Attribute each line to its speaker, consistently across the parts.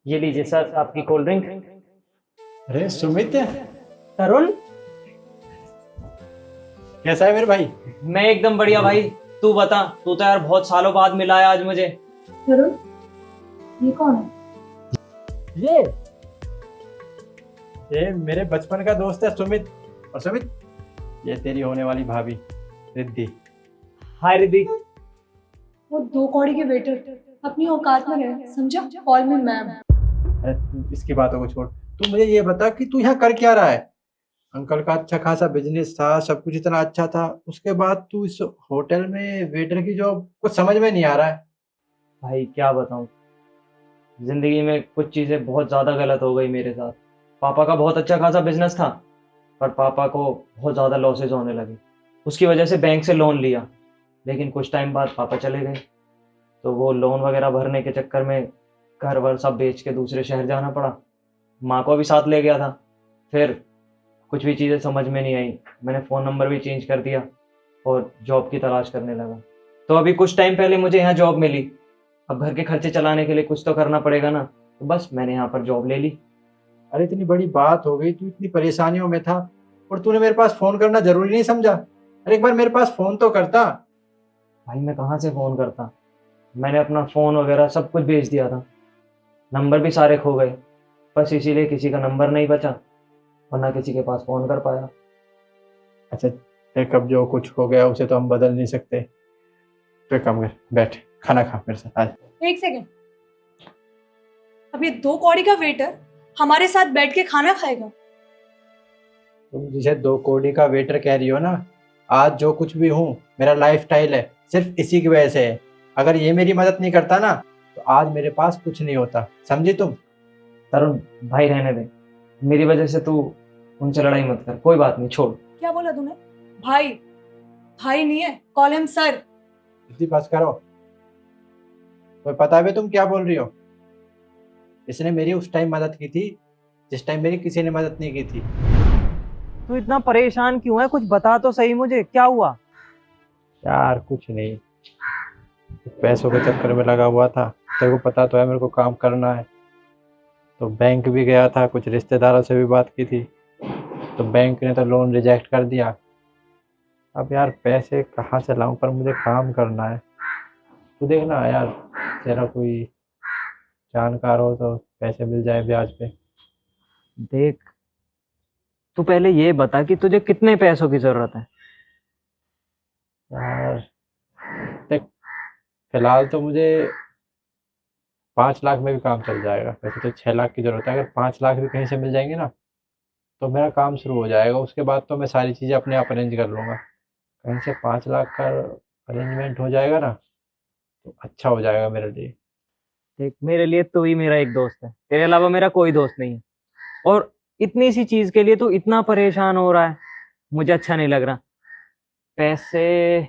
Speaker 1: ये लीजिए सर आपकी कोल्ड ड्रिंक।
Speaker 2: अरे सुमित,
Speaker 1: तरुण,
Speaker 2: कैसा है मेरे भाई?
Speaker 1: मैं एकदम बढ़िया भाई। तू बता, तू तो यार बहुत सालों बाद मिला है आज मुझे।
Speaker 3: तरुण, ये कौन है?
Speaker 2: ये ये मेरे बचपन का दोस्त है सुमित। और सुमित, ये तेरी होने वाली भाभी रिद्धि।
Speaker 1: हाय रिद्धि।
Speaker 3: वो 2 कौड़ी के वेटर अपनी औकात में रहे, समझा? Call me ma'am.
Speaker 2: अरे तू इसकी बातों को छोड़, तू मुझे ये बता कि तू यहाँ कर क्या रहा है? अंकल का अच्छा खासा बिजनेस था, सब कुछ इतना अच्छा था, उसके बाद तू इस होटल में वेटर की जॉब, कुछ समझ में नहीं आ रहा है।
Speaker 1: भाई क्या बताऊं, जिंदगी में कुछ चीजें बहुत ज्यादा गलत हो गई मेरे साथ। पापा का बहुत अच्छा खासा बिजनेस था, पर पापा को बहुत ज्यादा लॉसेज होने लगे। उसकी वजह से बैंक से लोन लिया, लेकिन कुछ टाइम बाद पापा चले गए। तो वो लोन वगैरह भरने के चक्कर में घर वर सब बेच के दूसरे शहर जाना पड़ा। माँ को भी साथ ले गया था। फिर कुछ भी चीज़ें समझ में नहीं आई, मैंने फ़ोन नंबर भी चेंज कर दिया और जॉब की तलाश करने लगा। तो अभी कुछ टाइम पहले मुझे यहाँ जॉब मिली। अब घर के खर्चे चलाने के लिए कुछ तो करना पड़ेगा ना, तो बस मैंने यहाँ पर जॉब ले ली।
Speaker 2: अरे इतनी बड़ी बात हो गई, तू इतनी परेशानियों में था और तूने मेरे पास फोन करना जरूरी नहीं समझा? अरे एक बार मेरे पास फोन तो करता।
Speaker 1: भाई मैं कहाँ से फ़ोन करता, मैंने अपना फ़ोन वगैरह सब कुछ बेच दिया था। नंबर भी सारे खो गए, बस इसीलिए किसी का नंबर नहीं बचा और ना किसी के पास फ़ोन कर पाया।
Speaker 2: अच्छा, देख अब जो कुछ हो गया उसे तो हम बदल नहीं सकते। तो एक काम कर, बैठ खाना खा मेरे साथ आज।
Speaker 3: एक सेकेंड, अब ये 2 कौड़ी का वेटर हमारे साथ बैठ के खाना खाएगा?
Speaker 2: तुम जिसे 2 कौड़ी का वेटर कह रही हो ना, आज जो कुछ भी हूँ मेरा लाइफ स्टाइल है, सिर्फ इसी की वजह से है। अगर ये मेरी मदद नहीं करता ना, तो आज मेरे पास कुछ नहीं होता, समझी तुम?
Speaker 1: तरुण भाई रहने दे, मेरी वजह से तू उनसे लड़ाई मत कर, कोई बात नहीं, छोड़।
Speaker 3: क्या बोला तूने? भाई? भाई नहीं है, कॉल हिम सर।
Speaker 2: इतनी बस करो। तुम्हें पता है भी तुम क्या बोल रही हो? इसने मेरी उस टाइम मदद की थी जिस टाइम मेरी किसी ने मदद नहीं की थी।
Speaker 1: तू इतना परेशान क्यों है, कुछ बता तो सही मुझे, क्या हुआ?
Speaker 2: यार कुछ नहीं, पैसों के चक्कर में लगा हुआ था। तेरे को पता तो है मेरे को काम करना है। तो बैंक भी गया था, कुछ रिश्तेदारों से भी बात की थी, तो बैंक ने तो लोन रिजेक्ट कर दिया। अब यार पैसे कहाँ से लाऊं, पर मुझे काम करना है। तू देखना यार, तेरा कोई जानकार हो तो पैसे मिल जाए ब्याज पे।
Speaker 1: देख, तू पहले ये बता कि तुझे कितने पैसों की जरूरत है।
Speaker 2: यार देख, फिलहाल तो मुझे 5 लाख में भी काम चल जाएगा। वैसे तो 6 लाख की जरूरत है, अगर 5 लाख भी कहीं से मिल जाएंगे ना, तो मेरा काम शुरू हो जाएगा। उसके बाद तो मैं सारी चीज़ें अपने आप अरेंज कर लूँगा। कहीं से 5 लाख का अरेंजमेंट हो जाएगा ना, तो अच्छा हो जाएगा मेरे लिए।
Speaker 1: देख, मेरे लिए तू ही मेरा एक दोस्त है, तेरे अलावा मेरा कोई दोस्त नहीं है। और इतनी सी चीज के लिए तू इतना परेशान हो रहा है, मुझे अच्छा नहीं लग रहा। पैसे,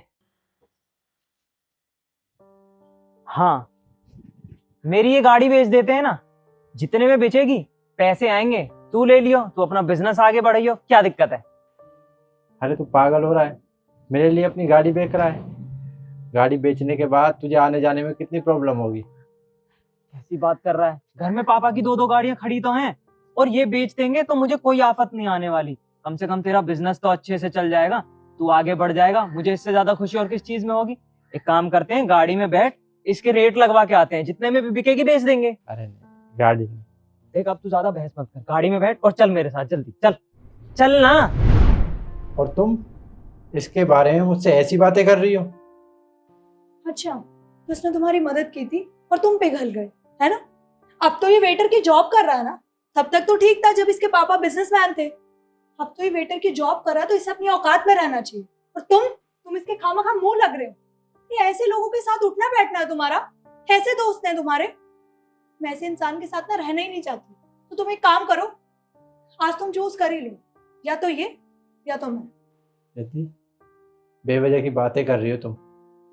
Speaker 1: हाँ, मेरी ये गाड़ी बेच देते हैं ना, जितने में बेचेगी पैसे आएंगे, तू ले लियो, तू अपना बिजनेस आगे बढ़ाइयो, क्या दिक्कत है?
Speaker 2: अरे तू पागल हो रहा है? मेरे लिए अपनी गाड़ी बेच रहा है? गाड़ी बेचने के बाद तुझे आने जाने में कितनी प्रॉब्लम होगी।
Speaker 1: कैसी बात कर रहा है, घर में पापा की 2-2 गाड़ियां खड़ी तो हैं, और ये बेच देंगे तो मुझे कोई आफत नहीं आने वाली। कम से कम तेरा बिजनेस तो अच्छे से चल जाएगा, तू आगे बढ़ जाएगा, मुझे इससे ज्यादा खुशी और किस चीज में होगी। एक काम करते हैं, गाड़ी में बैठ, इसके रेट लगवा के आते हैं, जितने में भी बिकेगी बेच देंगे।
Speaker 2: अरे नहीं, गाड़ी नहीं।
Speaker 1: देख, अब तू ज्यादा बहस मत कर, गाड़ी में बैठ और चल मेरे साथ, जल्दी चल, चल ना।
Speaker 2: और तुम इसके बारे में मुझसे ऐसी बातें कर रही हो?
Speaker 3: अच्छा, तो उसने तुम्हारी मदद की थी और तुम पिघल गए, है ना? अब तो ये वेटर की जॉब कर रहा है ना? तब तक तो ठीक था जब इसके पापा बिजनेसमैन थे। अब तो ये वेटर की जॉब कर रहा है, तो इसे अपनी औकात में रहना चाहिए। और तुम इसके खामखा मुंह लग रहे हो। ये ऐसे लोगों के साथ उठना बैठना है तुम्हारा? कैसे दोस्त हैं तुम्हारे? मैं ऐसे इंसान के साथ ना रहना ही नहीं चाहती। तो तुम एक काम करो, आज तुम चूज कर ही लो, या तो ये या तो मैं।
Speaker 2: यदि बेवजह की बातें कर रही हो तुम।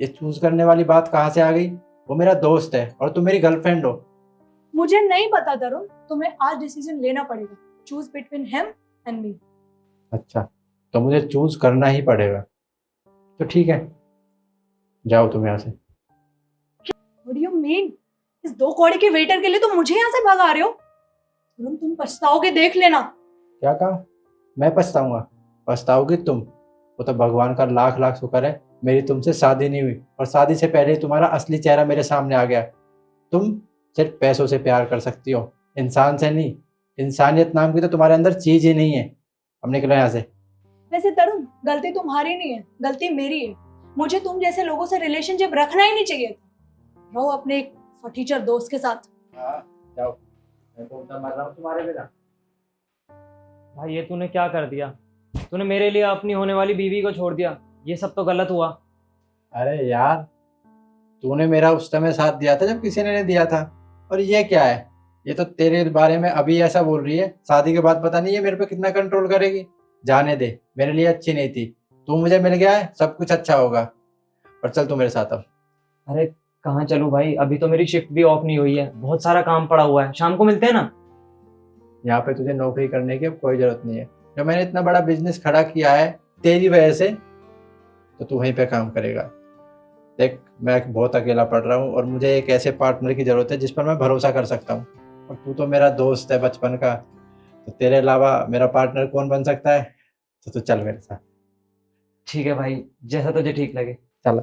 Speaker 2: ये चूज करने वाली बात कहाँ से आ गई? वो मेरा दोस्त है और तुम मेरी गर्लफ्रेंड हो।
Speaker 3: मुझे नहीं पता तरुण, तुम्हें आज डिसीजन लेना पड़ेगा। Choose between him and me.
Speaker 2: अच्छा, तो मुझे चूज करना ही पड़ेगा। तो ठीक है, जाओ तुम यहाँ से।
Speaker 3: What do you mean? इस 2 कौड़ी के वेटर के लिए तुम मुझे यहाँ से भगा रहे हो। तुम पछताओगे, देख लेना।
Speaker 2: क्या कहा? मैं पछताऊंगा? पछताओगी तुम। वो तो भगवान का लाख लाख शुक्र है मेरी तुमसे शादी नहीं हुई, और शादी से पहले ही तुम्हारा असली चेहरा मेरे सामने आ गया। तुम सिर्फ पैसों से प्यार कर सकती हो, इंसान से नहीं। इंसानियत नाम की तो तुम्हारे अंदर चीज ही नहीं है। अब निकलो यहाँ से।
Speaker 3: वैसे तरुण, गलती तुम्हारी नहीं है, गलती मेरी है। मुझे तुम जैसे लोगों से रिलेशनशिप रखना ही नहीं चाहिए था। रहो अपने एक फटीचर दोस्त के साथ।
Speaker 2: हाँ, जाओ। मैं तो उधर मर रहा हूँ तुम्हारे बिना।
Speaker 1: भाई ये तूने क्या कर दिया? तूने मेरे लिए अपनी होने वाली बीवी को छोड़ दिया, ये सब तो गलत हुआ।
Speaker 2: अरे यार, तूने मेरा उस समय साथ दिया था जब किसी ने नहीं दिया था। और ये क्या है? ये तो तेरे बारे में अभी ऐसा बोल रही है, शादी के बाद पता नहीं ये मेरे पे कितना कंट्रोल करेगी। जाने दे, मेरे लिए अच्छी नहीं थी। तू मुझे मिल गया है, सब कुछ अच्छा होगा। पर चल तू मेरे साथ अब।
Speaker 1: अरे कहाँ चलूँ भाई? अभी तो मेरी शिफ्ट भी ऑफ नहीं हुई है, बहुत सारा काम पड़ा हुआ है, शाम को मिलते हैं ना।
Speaker 2: यहाँ पे तुझे नौकरी करने की अब कोई जरूरत नहीं है। जो मैंने इतना बड़ा बिजनेस खड़ा किया है तेरी वजह से, तो तू वहीं पे काम करेगा। देख, मैं बहुत अकेला पड़ रहा हूँ और मुझे एक ऐसे पार्टनर की जरूरत है जिस पर मैं भरोसा कर सकता हूँ। और तू तो मेरा दोस्त है बचपन का, तो तेरे अलावा मेरा पार्टनर कौन बन सकता है? तो तू चल मेरे साथ।
Speaker 1: ठीक है भाई, जैसा तुझे ठीक लगे।
Speaker 2: चल।